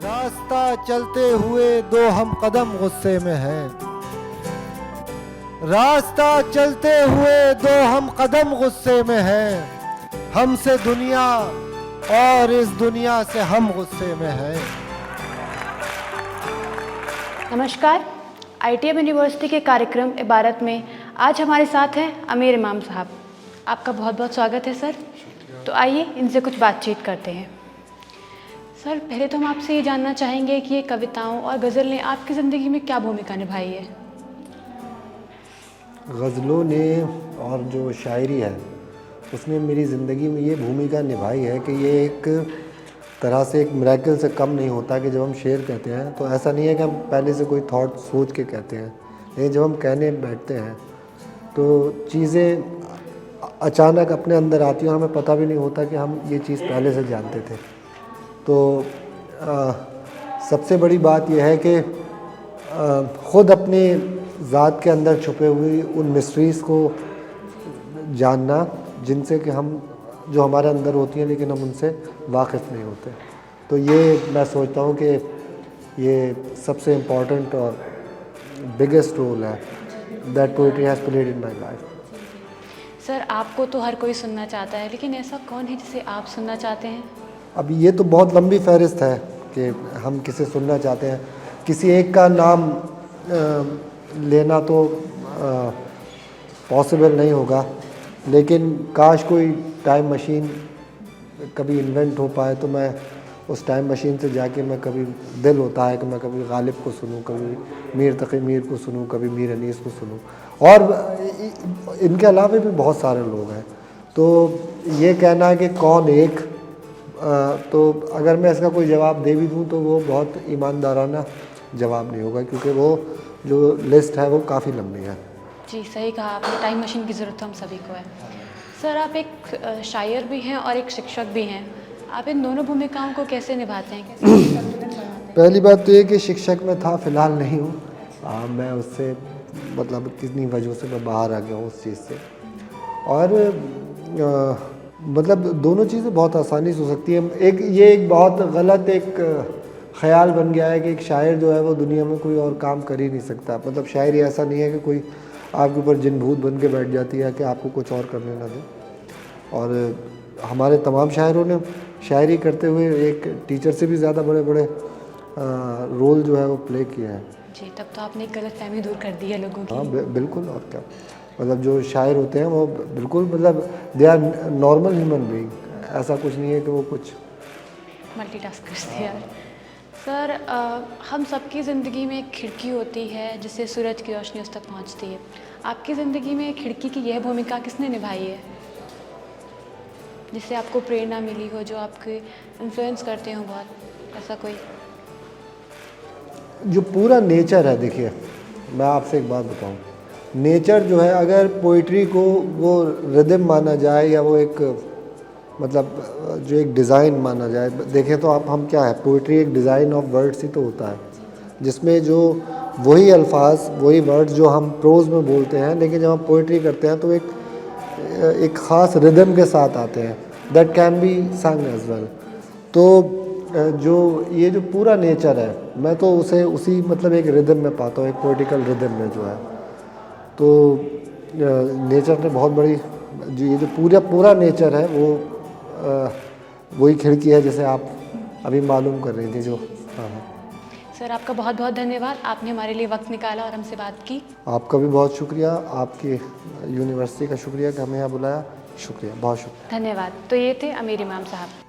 रास्ता चलते हुए दो हम कदम गुस्से में हैं। रास्ता चलते हुए दो हम कदम गुस्से में हैं। हमसे दुनिया और इस दुनिया से हम गुस्से में हैं। नमस्कार, ITM यूनिवर्सिटी के कार्यक्रम इबारत में आज हमारे साथ हैं अमीर इमाम साहब। आपका बहुत बहुत स्वागत है सर। तो आइए इनसे कुछ बातचीत करते हैं। सर, पहले तो हम आपसे ये जानना चाहेंगे कि ये कविताओं और गज़ल ने आपकी ज़िंदगी में क्या भूमिका निभाई है? गज़लों ने और जो शायरी है उसने मेरी ज़िंदगी में ये भूमिका निभाई है कि ये एक तरह से एक मिरेकल से कम नहीं होता कि जब हम शेर कहते हैं तो ऐसा नहीं है कि हम पहले से कोई थॉट सोच के कहते हैं, लेकिन जब हम कहने बैठते हैं तो चीज़ें अचानक अपने अंदर आती हैं और हमें पता भी नहीं होता कि हम ये चीज़ पहले से जानते थे। तो सबसे बड़ी बात यह है कि ख़ुद अपने ज़ात के अंदर छुपे हुई उन मिस्ट्रीज़ को जानना जिनसे कि हम जो हमारे अंदर होती हैं लेकिन हम उनसे वाकिफ़ नहीं होते। तो ये मैं सोचता हूँ कि ये सबसे इम्पॉर्टेंट और बिगेस्ट रोल है that poetry has played in my life. Sir, आपको तो हर कोई सुनना चाहता है, लेकिन ऐसा कौन है जिसे आप सुनना चाहते हैं? अब ये तो बहुत लंबी फहरिस्त है कि हम किसे सुनना चाहते हैं। किसी एक का नाम लेना तो पॉसिबल नहीं होगा, लेकिन काश कोई टाइम मशीन कभी इन्वेंट हो पाए तो मैं उस टाइम मशीन से जाके मैं कभी दिल होता है कि मैं कभी गालिब को सुनूं, कभी मीर तक़ी मीर को सुनूं, कभी मीर अनीस को सुनूं, और इनके अलावा भी बहुत सारे लोग हैं। तो ये कहना है कि कौन एक, तो अगर मैं इसका कोई जवाब दे भी दूं तो वो बहुत ईमानदाराना जवाब नहीं होगा, क्योंकि वो जो लिस्ट है वो काफ़ी लंबी है। जी, सही कहा आपने। टाइम मशीन की ज़रूरत हम सभी को है। सर, आप एक शायर भी हैं और एक शिक्षक भी हैं। आप इन दोनों भूमिकाओं को कैसे निभाते हैं? पहली बात तो ये कि शिक्षक में था, फ़िलहाल नहीं हूँ। मैं उससे मतलब कितनी वजहों से मैं बाहर आ गया हूँ उस चीज़ से। और मतलब दोनों चीज़ें बहुत आसानी से हो सकती है। ये एक बहुत गलत एक ख़्याल बन गया है कि एक शायर जो है वो दुनिया में कोई और काम कर ही नहीं सकता। मतलब शायरी ऐसा नहीं है कि कोई आपके ऊपर जिन भूत बन के बैठ जाती है कि आपको कुछ और करने ना दे। और हमारे तमाम शायरों ने शायरी करते हुए एक टीचर से भी ज़्यादा बड़े बड़े रोल जो है वो प्ले किया है। जी, तब तो आपने एक गलतफहमी दूर कर दी है लोगों की। हाँ, बिल्कुल। और क्या, मतलब जो शायर होते हैं वो बिल्कुल मतलब they are normal human being. ऐसा कुछ नहीं है कि वो कुछ मल्टीटास्क करते हैं। सर, हम सबकी ज़िंदगी में एक खिड़की होती है जिससे सूरज की रोशनी उस तक पहुंचती है। आपकी ज़िंदगी में खिड़की की यह भूमिका किसने निभाई है, जिससे आपको प्रेरणा मिली हो, जो आपके इन्फ्लुएंस करते हो बहुत, ऐसा कोई? जो पूरा नेचर है, देखिए मैं आपसे एक बात बताऊं, नेचर जो है अगर पोइट्री को वो रिदम माना जाए या वो एक मतलब जो एक डिज़ाइन माना जाए, देखें तो आप हम क्या है, पोइट्री एक डिज़ाइन ऑफ वर्ड्स ही तो होता है, जिसमें जो वही अल्फाज वही वर्ड्स जो हम प्रोज़ में बोलते हैं, लेकिन जब हम पोइट्री करते हैं तो एक ख़ास रिदम के साथ आते हैं, दैट कैन बी संग एज वेल। तो जो ये जो पूरा नेचर है, मैं तो उसे उसी मतलब एक रिदम में पाता हूँ, एक पोइटिकल रिदम में जो है। तो नेचर ने बहुत बड़ी जो ये जो पूरा नेचर है वो वही खिड़की है जिसे आप अभी मालूम कर रही थी जो। हाँ। सर, आपका बहुत बहुत धन्यवाद। आपने हमारे लिए वक्त निकाला और हमसे बात की। आपका भी बहुत शुक्रिया, आपकी यूनिवर्सिटी का शुक्रिया कि हमें यहाँ बुलाया। शुक्रिया, बहुत शुक्रिया। धन्यवाद। तो ये थे अमीर इमाम साहब।